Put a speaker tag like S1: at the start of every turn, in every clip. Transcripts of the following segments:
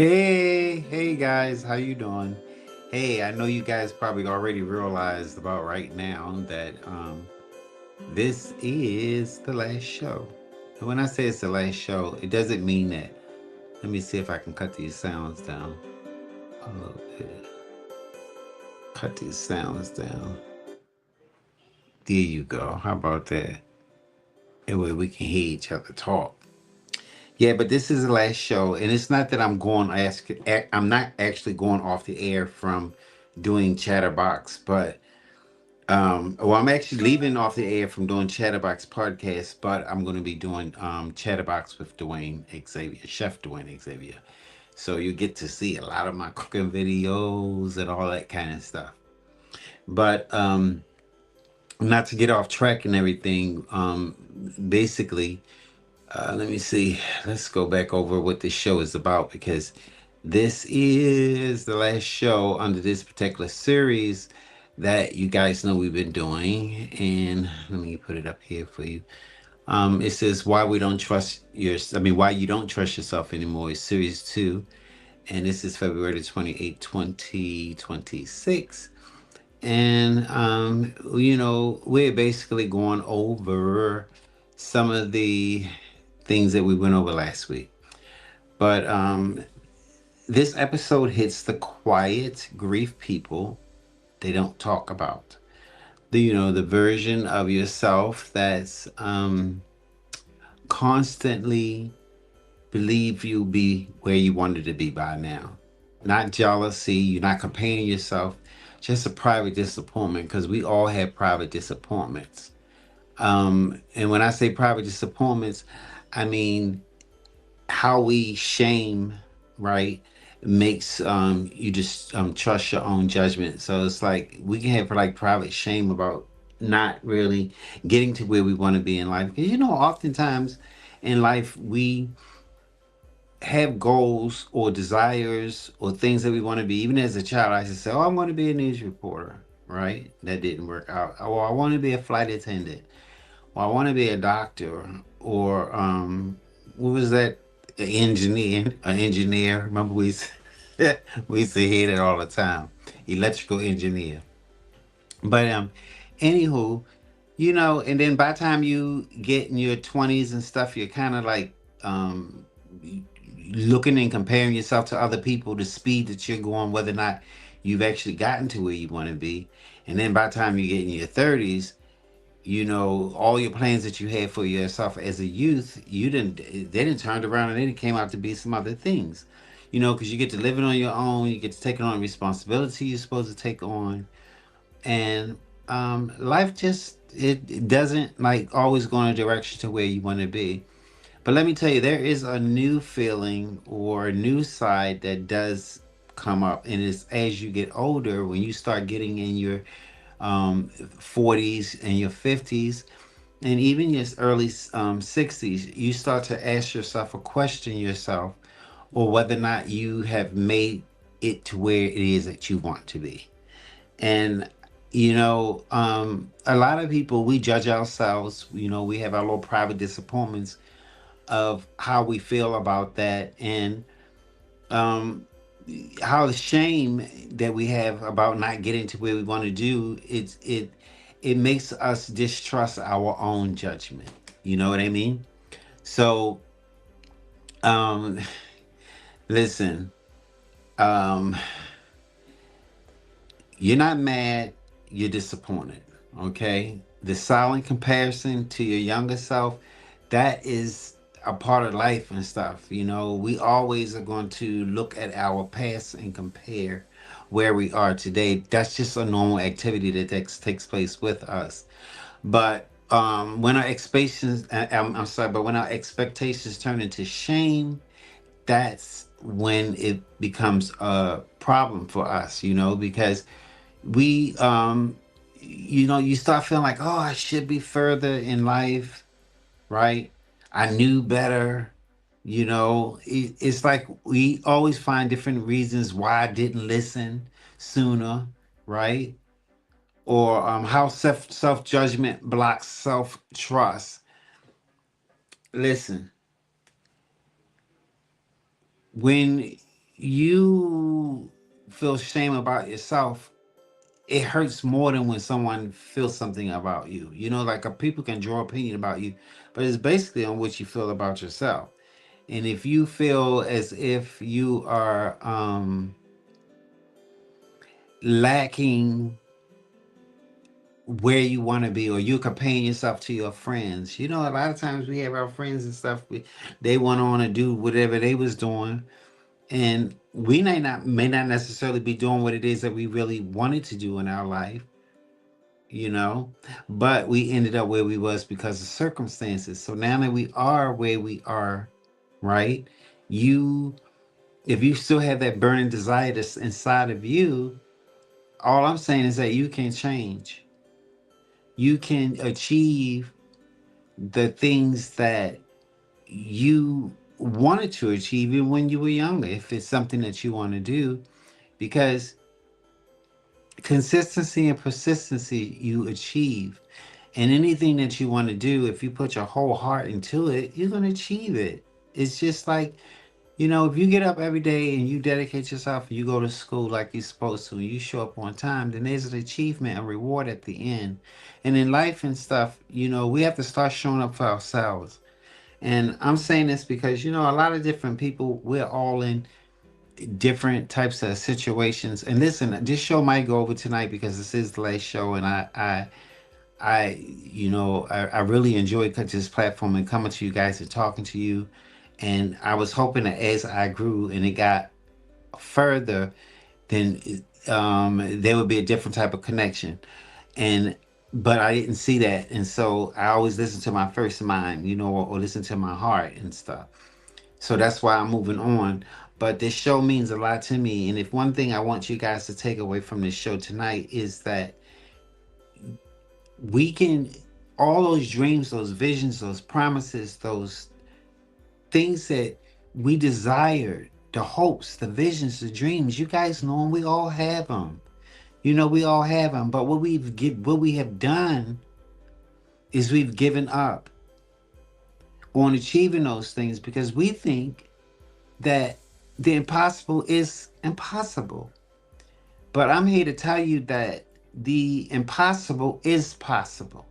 S1: Hey guys, how you doing? Hey, I know you guys probably already realized about right now that this is the last show. And when I say it's the last show, it doesn't mean that. Let me see if I can cut these sounds down a little bit. Cut these sounds down. There you go. How about that? That way we can hear each other talk. Yeah, but this is the last show, and it's not that I'm not actually going off the air from doing Chatterbox, but well, I'm actually leaving off the air from doing Chatterbox podcast, but I'm going to be doing Chatterbox with Dwayne Xavier, Chef Dwayne Xavier. So you get to see a lot of my cooking videos and all that kind of stuff. But not to get off track and everything, basically, let me see. Let's go back over what this show is about because this is the last show under this particular series that you guys know we've been doing. And let me put it up here for you. It says why you don't trust yourself anymore is series two. And this is February the 28th, 2026. And we're basically going over some of the things that we went over last week. But this episode hits the quiet grief people they don't talk about. The version of yourself that's constantly believe you'll be where you wanted to be by now. Not jealousy, you're not comparing yourself, just a private disappointment because we all have private disappointments. And when I say private disappointments, I mean how we shame, right, makes you just trust your own judgment. So it's like we can have like private shame about not really getting to where we want to be in life. Because oftentimes in life we have goals or desires or things that we want to be. Even as a child, I used to say, "Oh, I want to be a news reporter." Right? That didn't work out. Oh, I want to be a flight attendant. Or I want to be a doctor. Or what was that? An engineer. An engineer. Remember we used to hear that all the time. Electrical engineer. But anywho, and then by the time you get in your 20s and stuff, you're kind of like looking and comparing yourself to other people, the speed that you're going, whether or not you've actually gotten to where you want to be. And then by the time you get in your 30s, all your plans that you had for yourself as a youth, they didn't turn around and it came out to be some other things. Because you get to live it on your own, you get to take on responsibility you're supposed to take on, and life just it doesn't like always go in a direction to where you want to be. But let me tell you, there is a new feeling or a new side that does come up, and it's as you get older, when you start getting in your 40s and your 50s, and even your early 60s, you start to ask yourself or question yourself, or whether or not you have made it to where it is that you want to be. And a lot of people, we judge ourselves. We have our little private disappointments of how we feel about that, and um, how the shame that we have about not getting to where we want to do. It makes us distrust our own judgment. You know what I mean? So, um, listen, um, you're not mad, you're disappointed. Okay, the silent comparison to your younger self, that is a part of life and stuff. We always are going to look at our past and compare where we are today. That's just a normal activity that takes place with us. But when our expectations, I'm sorry, but when our expectations turn into shame, that's when it becomes a problem for us. Because we you start feeling like, oh, I should be further in life, right? I knew better. It's like we always find different reasons why I didn't listen sooner, right? Or how self judgment blocks self trust. Listen, when you feel shame about yourself, it hurts more than when someone feels something about you. You know, like people can draw opinion about you, but it's basically on what you feel about yourself. And if you feel as if you are lacking where you want to be, or you're comparing yourself to your friends, you know, a lot of times we have our friends and stuff, they went on to do whatever they was doing, and we may not necessarily be doing what it is that we really wanted to do in our life, you know, but we ended up where we was because of circumstances. So now that we are where we are, right, you if you still have that burning desire that's inside of you, all I'm saying is that you can change. You can achieve the things that you wanted to achieve even when you were younger, if it's something that you want to do, because consistency and persistency you achieve. And anything that you want to do, if you put your whole heart into it, you're going to achieve it. It's just like, you know, if you get up every day and you dedicate yourself, you go to school like you're supposed to, and you show up on time, then there's an achievement, a reward at the end. And in life and stuff, you know, we have to start showing up for ourselves. And I'm saying this because, you know, a lot of different people, we're all in different types of situations. And listen, this show might go over tonight because this is the last show, and I really enjoyed this platform and coming to you guys and talking to you. And I was hoping that as I grew and it got further, then there would be a different type of connection. And but I didn't see that, and so I always listen to my first mind, you know, or listen to my heart and stuff. So that's why I'm moving on. But this show means a lot to me, and if one thing I want you guys to take away from this show tonight is that we can, all those dreams, those visions, those promises, those things that we desired, the hopes, the visions, the dreams, you guys know them, we all have them. You know, we all have them. But what we have done is we've given up on achieving those things because we think that the impossible is impossible. But I'm here to tell you that the impossible is possible.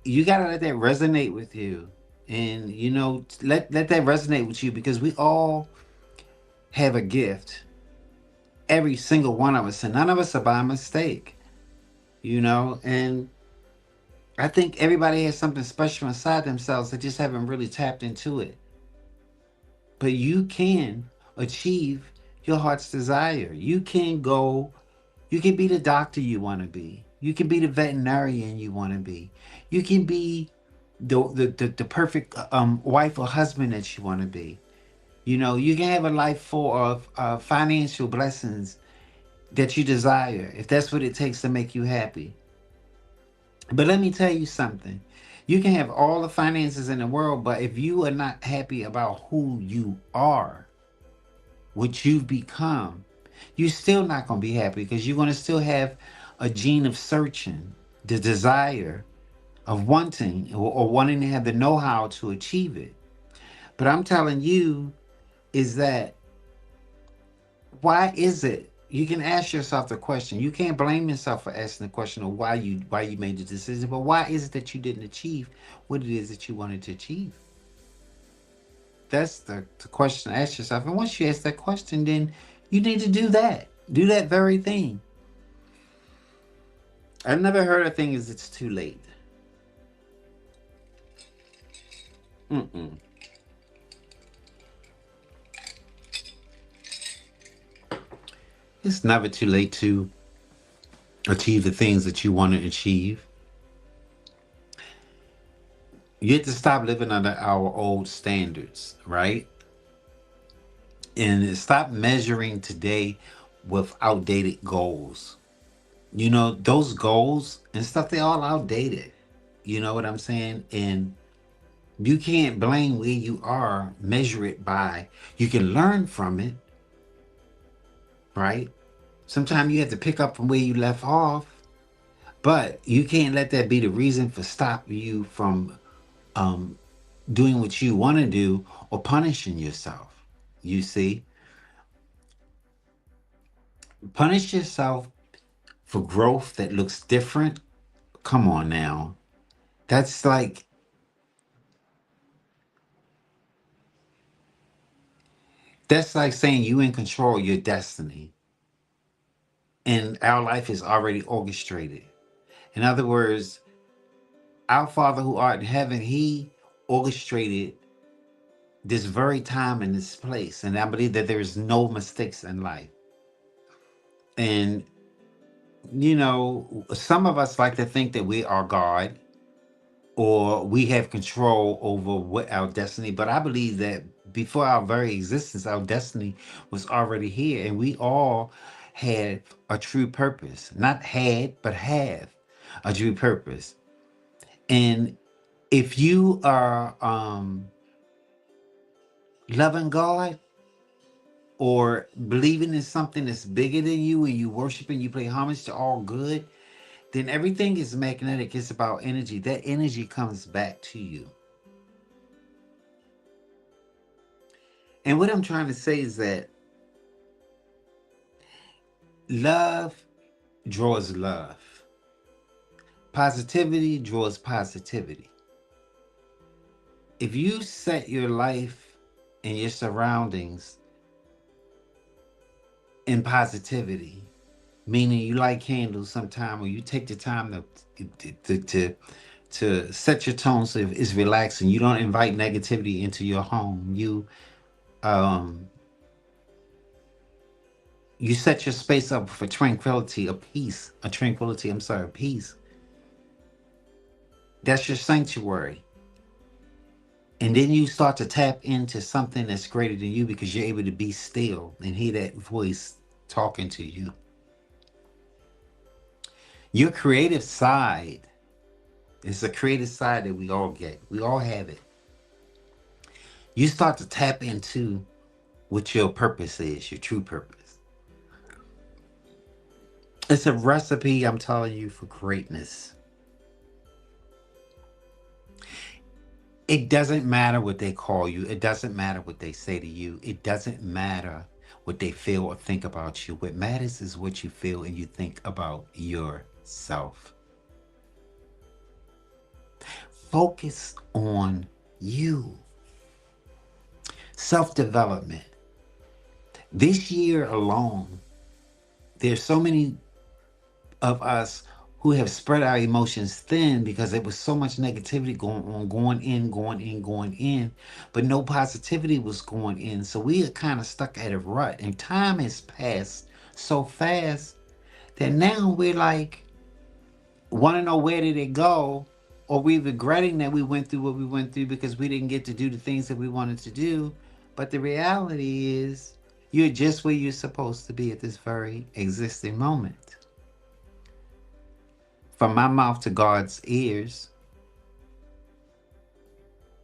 S1: You gotta let that resonate with you. And you know, let that resonate with you, because we all have a gift. Every single one of us, and none of us are by mistake. You know, and I think everybody has something special inside themselves. They just haven't really tapped into it. But you can achieve your heart's desire. You can go, you can be the doctor you want to be. You can be the veterinarian you want to be. You can be the perfect wife or husband that you want to be. You know, you can have a life full of financial blessings that you desire, if that's what it takes to make you happy. But let me tell you something. You can have all the finances in the world, but if you are not happy about who you are, what you've become, you're still not going to be happy, because you're going to still have a gene of searching, the desire of wanting, or wanting to have the know-how to achieve it. But I'm telling you is that, why is it? You can ask yourself the question. You can't blame yourself for asking the question of why you made the decision, but why is it that you didn't achieve what it is that you wanted to achieve? That's the question to ask yourself. And once you ask that question, then you need to do that. Do that very thing. I've never heard a thing is it's too late. Mm-mm. It's never too late to achieve the things that you want to achieve. You have to stop living under our old standards, right? And stop measuring today with outdated goals. You know, those goals and stuff, they're all outdated. You know what I'm saying? And you can't blame where you are, measure it by, you can learn from it, right? Sometimes you have to pick up from where you left off, but you can't let that be the reason for stop you from um doing what you want to do or punishing yourself. You see, punish yourself for growth that looks different. Come on now. That's like that's like saying you in control of your destiny and our life is already orchestrated. In other words, our Father who art in heaven, he orchestrated this very time and this place. And I believe that there is no mistakes in life. And, some of us like to think that we are God or we have control over what our destiny, but I believe that before our very existence, our destiny was already here. And we all had a true purpose. Not had, but have a true purpose. And if you are loving God or believing in something that's bigger than you and you worship and you pay homage to all good, then everything is magnetic. It's about energy. That energy comes back to you. And what I'm trying to say is that love draws love. Positivity draws positivity. If you set your life and your surroundings in positivity, meaning you light candles sometime or you take the time to set your tone so it's relaxing. You don't invite negativity into your home. Um you set your space up for tranquility, a peace, a tranquility, I'm sorry, peace. That's your sanctuary. And then you start to tap into something that's greater than you because you're able to be still and hear that voice talking to you. Your creative side is a creative side that we all get. We all have it. You start to tap into what your purpose is, your true purpose. It's a recipe, I'm telling you, for greatness. It doesn't matter what they call you. It doesn't matter what they say to you. It doesn't matter what they feel or think about you. What matters is what you feel and you think about yourself. Focus on you. Self-development. This year alone, there's so many of us who have spread our emotions thin because there was so much negativity going on, going in, going in, going in, but no positivity was going in. So we are kind of stuck at a rut, and time has passed so fast that now we're like, want to know where did it go? Or we regretting that we went through what we went through because we didn't get to do the things that we wanted to do. But the reality is, you're just where you're supposed to be at this very existing moment. From my mouth to God's ears,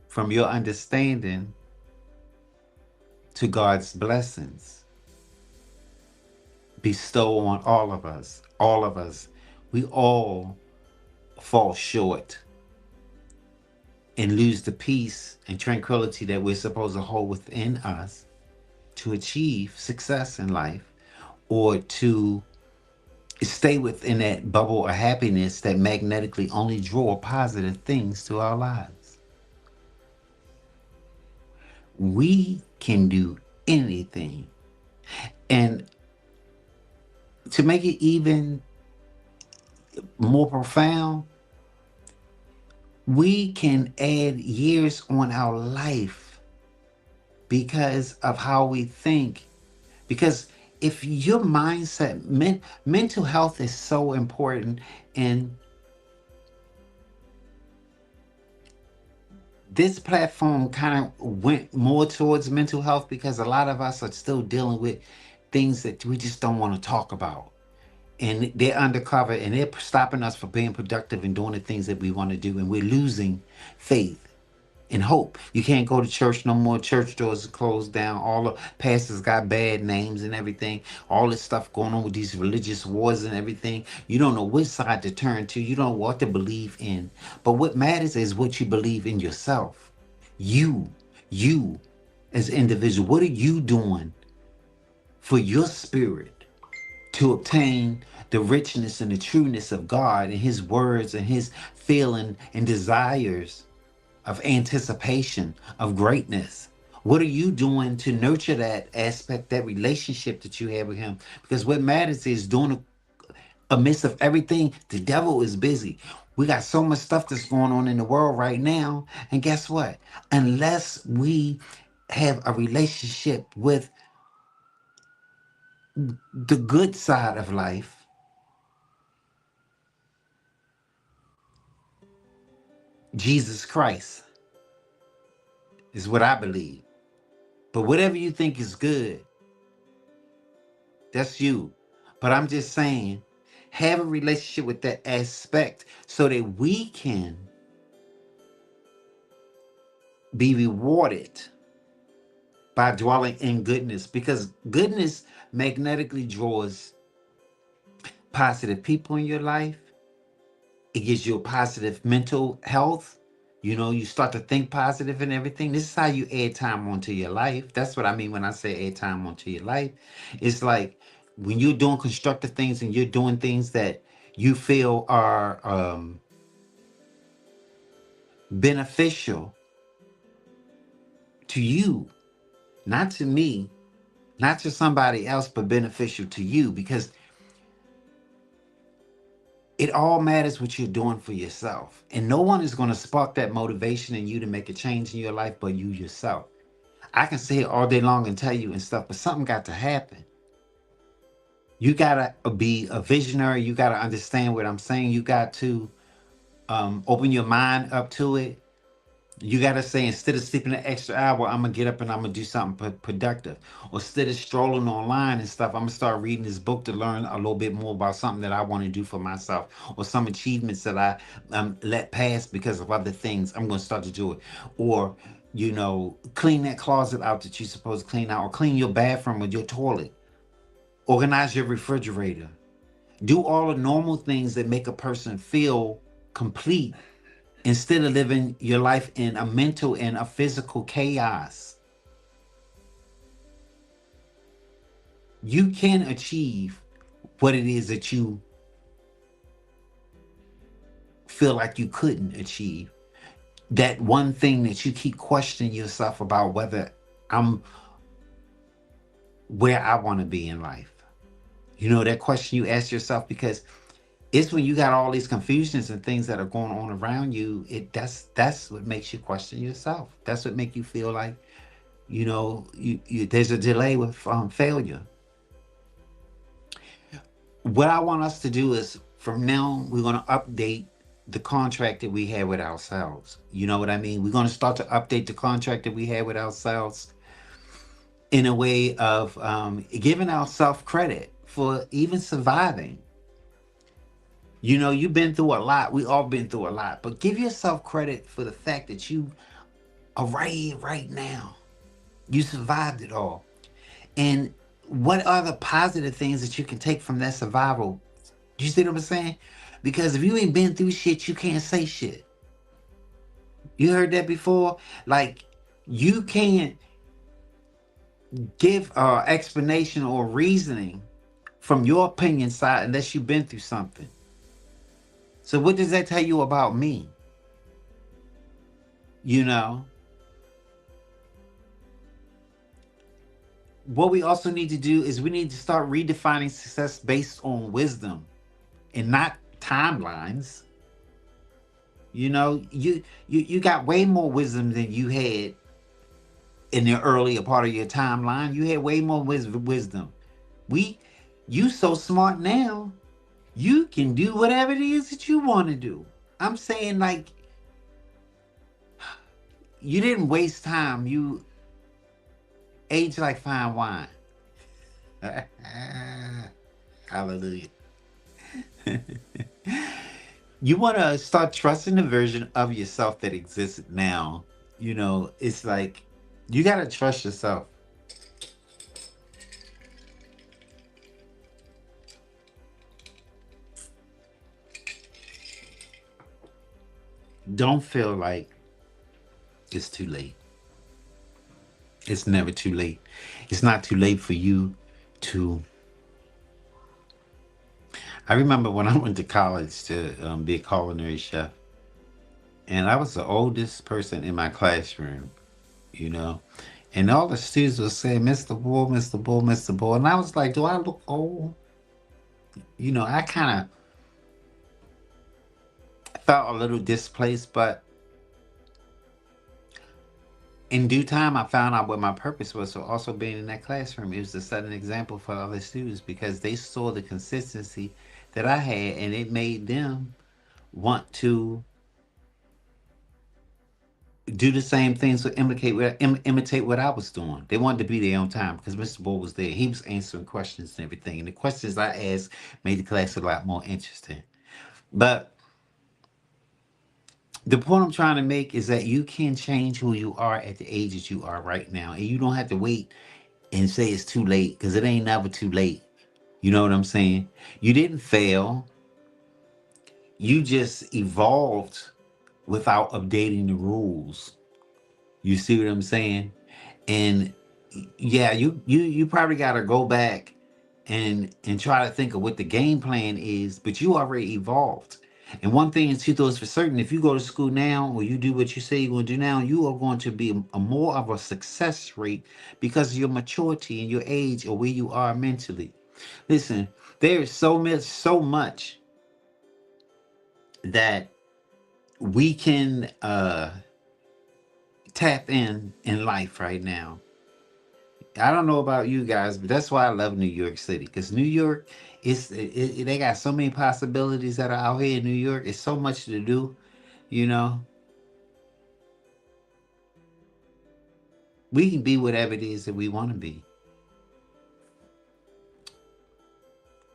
S1: from your understanding to God's blessings, bestow on all of us. All of us. We all fall short and lose the peace and tranquility that we're supposed to hold within us to achieve success in life or to stay within that bubble of happiness that magnetically only draw positive things to our lives. We can do anything. And to make it even more profound, we can add years on our life because of how we think. Because if your mindset, mental health is so important. And this platform kind of went more towards mental health because a lot of us are still dealing with things that we just don't want to talk about. And they're undercover and they're stopping us from being productive and doing the things that we want to do. And we're losing faith and hope. You can't go to church no more. Church doors are closed down. All the pastors got bad names and everything. All this stuff going on with these religious wars and everything. You don't know which side to turn to. You don't know what to believe in. But what matters is what you believe in yourself. You, you as an individual, what are you doing for your spirit to obtain the richness and the trueness of God and his words and his feeling and desires of anticipation of greatness? What are you doing to nurture that aspect, that relationship that you have with him? Because what matters is during amidst of everything, the devil is busy. We got so much stuff that's going on in the world right now. And guess what? Unless we have a relationship with the good side of life, Jesus Christ is what I believe. But whatever you think is good, that's you. But I'm just saying, have a relationship with that aspect so that we can be rewarded by dwelling in goodness, because goodness magnetically draws positive people in your life. It gives you a positive mental health. You know, you start to think positive and everything. This is how you add time onto your life. That's what I mean when I say add time onto your life. It's like when you're doing constructive things and you're doing things that you feel are beneficial to you, not to me, not to somebody else, but beneficial to you, because it all matters what you're doing for yourself. And no one is going to spark that motivation in you to make a change in your life but you yourself. I can say it all day long and tell you and stuff, but something got to happen. You got to be a visionary. You got to understand what I'm saying. You got to open your mind up to it. You got to say, instead of sleeping an extra hour, I'm going to get up and I'm going to do something productive. Or instead of strolling online and stuff, I'm going to start reading this book to learn a little bit more about something that I want to do for myself, or some achievements that I let pass because of other things. I'm going to start to do it. Or, you know, clean that closet out that you're supposed to clean out, or clean your bathroom or your toilet. Organize your refrigerator. Do all the normal things that make a person feel complete, instead of living your life in a mental and a physical chaos. You can achieve what it is that you feel like you couldn't achieve. That one thing that you keep questioning yourself about, whether I'm where I want to be in life. You know, that question you ask yourself, because it's when you got all these confusions and things that are going on around you, that's what makes you question yourself. That's what makes you feel like, you know, there's a delay with failure. What I want us to do is, from now, we're going to update the contract that we have with ourselves. You know what I mean? We're going to start to update the contract that we have with ourselves in a way of giving ourselves credit for even surviving. You know, you've been through a lot. We all been through a lot. But give yourself credit for the fact that you are right here, right now. You survived it all. And what are the positive things that you can take from that survival? You see what I'm saying? Because if you ain't been through shit, you can't say shit. You heard that before? Like, you can't give explanation or reasoning from your opinion side unless you've been through something. So what does that tell you about me? You know? What we also need to do is we need to start redefining success based on wisdom and not timelines. You know, you got way more wisdom than you had in the earlier part of your timeline. You had way more wisdom. You so smart now, you can do whatever it is that you want to do. I'm saying, like, you didn't waste time. You age like fine wine. Hallelujah. You want to start trusting the version of yourself that exists now. You know, it's like you got to trust yourself. Don't feel like it's too late. It's never too late. It's not too late for you to. I remember when I went to college to be a culinary chef, and I was the oldest person in my classroom, you know. And all the students would say, Mr. Bull, Mr. Bull, Mr. Bull. And I was like, do I look old? I kind of felt a little displaced, but in due time, I found out what my purpose was. So, also being in that classroom, it was to set an example for other students because they saw the consistency that I had, and it made them want to do the same things to imitate what I was doing. They wanted to be there on time because Mr. Bull was there. He was answering questions and everything. And the questions I asked made the class a lot more interesting. But the point I'm trying to make is that you can change who you are at the age that you are right now. And you don't have to wait and say it's too late because it ain't never too late. You know what I'm saying? You didn't fail. You just evolved without updating the rules. You see what I'm saying? And yeah, you probably got to go back and try to think of what the game plan is, but you already evolved. And one thing is two thoughts for certain: if you go to school now or you do what you say you're going to do now, you are going to be a more of a success rate because of your maturity and your age or where you are mentally. Listen, there is so much that we can tap in life right now. I don't know about you guys, but that's why I love New York City because New York they got so many possibilities that are out here in New York. It's so much to do, you know. We can be whatever it is that we want to be.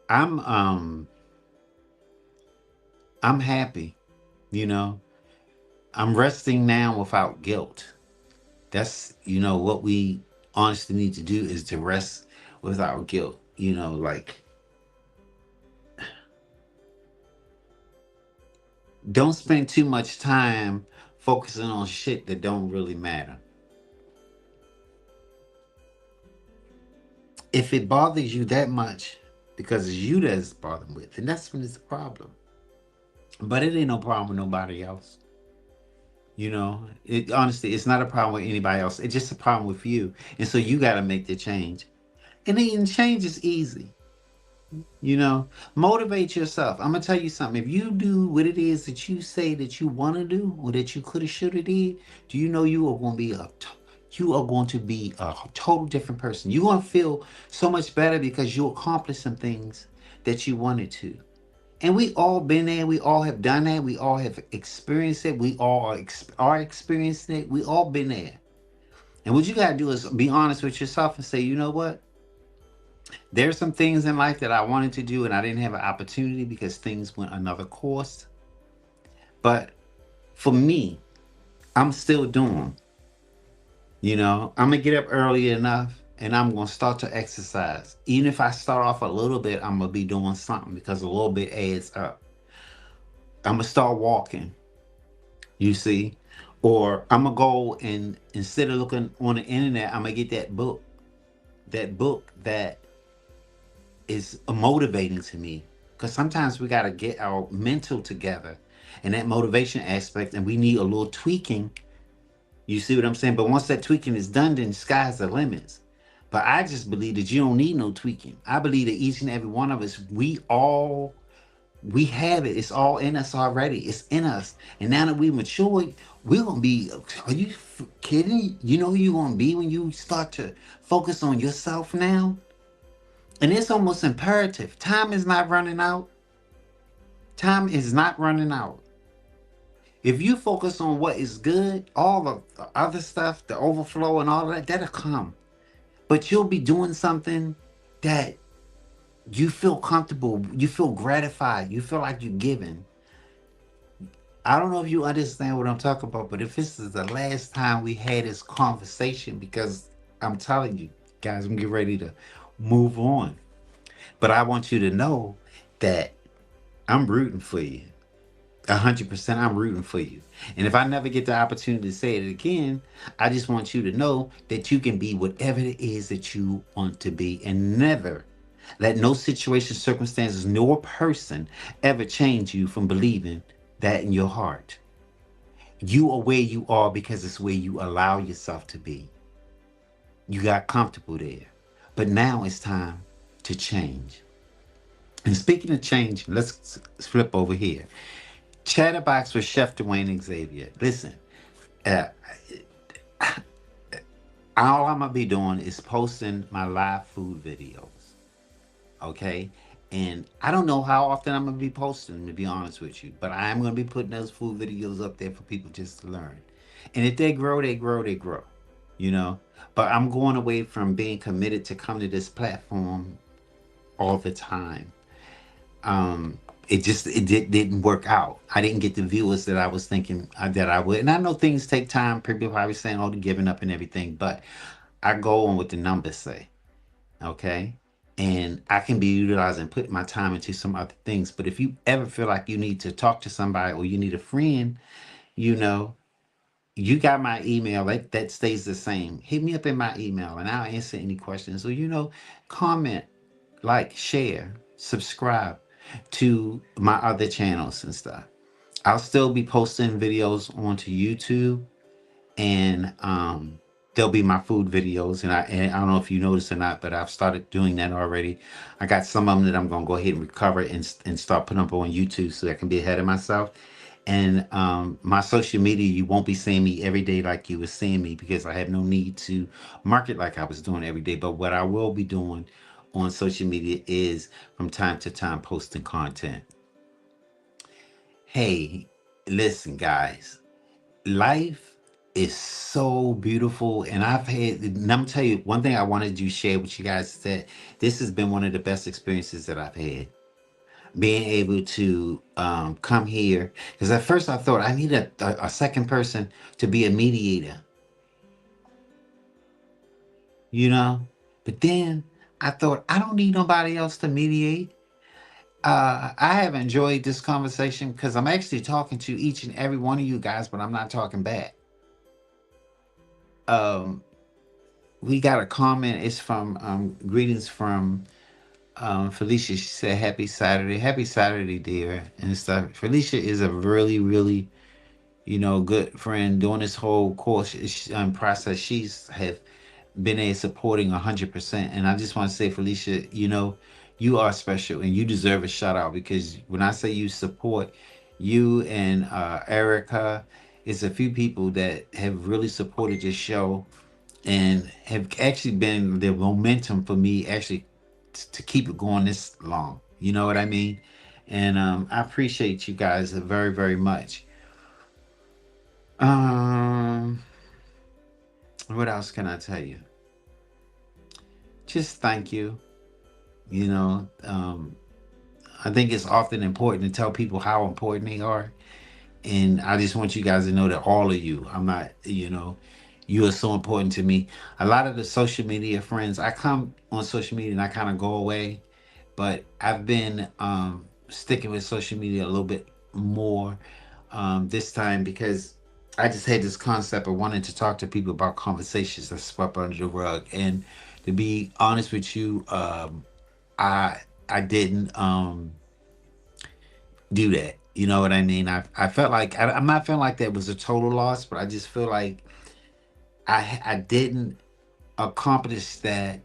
S1: I'm um I'm happy, you know. I'm resting now without guilt. That's what we honestly need to do is to rest without guilt. Like don't spend too much time focusing on shit that don't really matter. If it bothers you that much because it's you that's bothered with, then that's when it's a problem. But it ain't no problem with nobody else. It honestly, it's not a problem with anybody else. It's just a problem with you. And so you got to make the change. And then change is easy. Motivate yourself. I'm gonna tell you something. If you do what it is that you say that you want to do, or that you could have, should have did, do you know you are going to be a total different person. You're gonna feel so much better because you accomplished some things that you wanted to. And we all been there. We all have done that. We all have experienced it. We all are experiencing it. We all been there. And what you gotta do is be honest with yourself and say, you know what? There's some things in life that I wanted to do and I didn't have an opportunity because things went another course. But for me, I'm still doing. I'm gonna get up early enough and I'm gonna start to exercise. Even if I start off a little bit, I'm gonna be doing something because a little bit adds up. I'm gonna start walking, you see, or I'm gonna go and instead of looking on the internet, I'm gonna get that book that is motivating to me because sometimes we got to get our mental together and that motivation aspect and we need a little tweaking. You see what I'm saying? But once that tweaking is done, then the sky's the limits. But I just believe that you don't need no tweaking. I believe that each and every one of us, we have it. It's all in us already. It's in us. And now that we mature, we're gonna be, are you kidding? You know who you're gonna be when you start to focus on yourself now? And it's almost imperative. Time is not running out. Time is not running out. If you focus on what is good, all the other stuff, the overflow and all that, that'll come. But you'll be doing something that you feel comfortable, you feel gratified, you feel like you're giving. I don't know if you understand what I'm talking about, but if this is the last time we had this conversation, because I'm telling you, guys, I'm getting ready to move on. But I want you to know that I'm rooting for you. 100%, I'm rooting for you. And if I never get the opportunity to say it again, I just want you to know that you can be whatever it is that you want to be, and never let no situation, circumstances, nor person ever change you from believing that in your heart. You are where you are because it's where you allow yourself to be. You got comfortable there. But now it's time to change. And speaking of change, let's flip over here. Chatterbox with Chef Dwayne Xavier. Listen, uh, all I'm gonna be doing is posting my live food videos. Okay, and I don't know how often I'm gonna be posting them, to be honest with you, but I am gonna be putting those food videos up there for people just to learn. And if they grow, they grow, they grow. You know, but I'm going away from being committed to come to this platform all the time. Didn't work out. I didn't get the viewers that I was thinking that I would. And I know things take time. People probably saying, "Oh, they're giving up and everything," but I go on what the numbers say. Okay. And I can be utilizing, put my time into some other things. But if you ever feel like you need to talk to somebody or you need a friend, you know, you got my email. That stays the same. Hit me up in my email and I'll answer any questions. Or, comment, like, share, subscribe to my other channels and stuff. I'll still be posting videos onto YouTube, and there'll be my food videos. And I don't know if you noticed or not, but I've started doing that already. I got some of them that I'm gonna go ahead and recover and start putting up on YouTube so I can be ahead of myself. And my social media, you won't be seeing me every day like you were seeing me, because I have no need to market like I was doing every day. But what I will be doing on social media is from time to time posting content. Hey, listen, guys, life is so beautiful. And I'm gonna tell you one thing I wanted to share with you guys, is that this has been one of the best experiences that I've had, being able to come here. Because at first I thought I need a second person to be a mediator, you know. But then I thought I don't need nobody else to mediate. I have enjoyed this conversation because I'm actually talking to each and every one of you guys, but I'm not talking back. um we got a comment. It's from greetings from Felicia. She said, "Happy Saturday, happy Saturday, dear," and stuff. Felicia is a really, really, good friend. During this whole course process, she's have been a supporting 100%. And I just want to say, Felicia, you are special and you deserve a shout out, because when I say you support, you and Erica, it's a few people that have really supported this show and have actually been the momentum for me, actually, to keep it going this long. You know what I mean? And I appreciate you guys very, very much. Um, what else can I tell you? Just thank you. You know, I think it's often important to tell people how important they are. And I just want you guys to know that all of you, I'm not, you are so important to me. A lot of the social media friends, I come on social media and I kind of go away, but I've been sticking with social media a little bit more this time, because I just had this concept of wanting to talk to people about conversations that swept under the rug. And to be honest with you, I I didn't do that. You know what I mean? I felt like I'm not feeling like that was a total loss, but I just feel like I didn't accomplish that.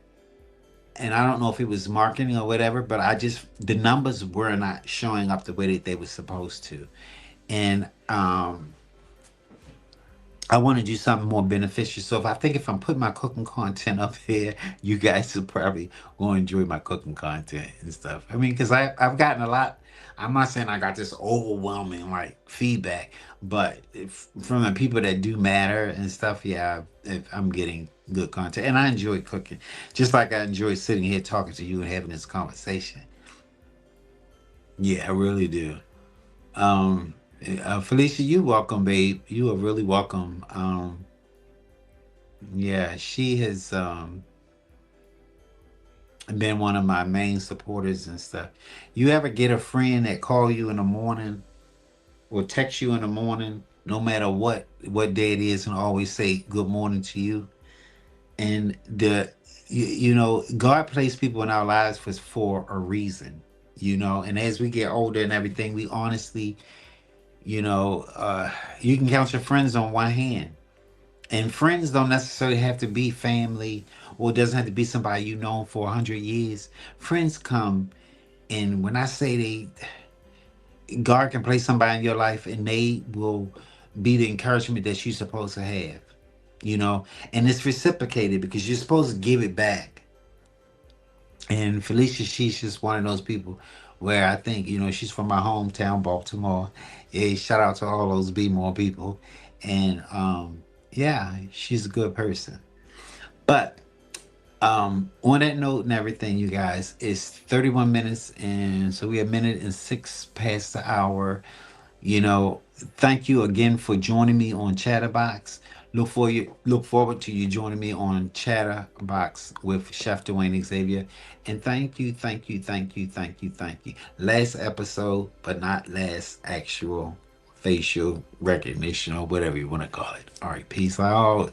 S1: And I don't know if it was marketing or whatever, but the numbers were not showing up the way that they were supposed to. And I want to do something more beneficial. So if I'm putting my cooking content up here, you guys will probably will enjoy my cooking content and stuff. I mean, because I've gotten a lot. I'm not saying I got this overwhelming like feedback, but from the people that do matter and stuff, yeah, I'm getting good content, and I enjoy cooking, just like I enjoy sitting here talking to you and having this conversation. Yeah, I really do. Um, Felicia, you welcome, babe. You are really welcome. Yeah, she has been one of my main supporters and stuff. You ever get a friend that call you in the morning will text you in the morning, no matter what day it is, and always say good morning to you. And God placed people in our lives for a reason. And as we get older and everything, we honestly, you know, you can count your friends on one hand. And friends don't necessarily have to be family, or it doesn't have to be somebody you know for 100 years. Friends come, and when I say God can place somebody in your life, and they will be the encouragement that you're supposed to have, you know, and it's reciprocated because you're supposed to give it back. And Felicia, she's just one of those people where I think, she's from my hometown, Baltimore. Yeah, shout out to all those Be More people. And yeah, she's a good person. But on that note and everything, you guys, it's 31 minutes, and so we are a minute and six past the hour. Thank you again for joining me on Chatterbox. Look forward to you joining me on Chatterbox with Chef Dwayne Xavier. And thank you, thank you, thank you, thank you, thank you. Last episode, but not last actual facial recognition or whatever you want to call it. All right, peace out.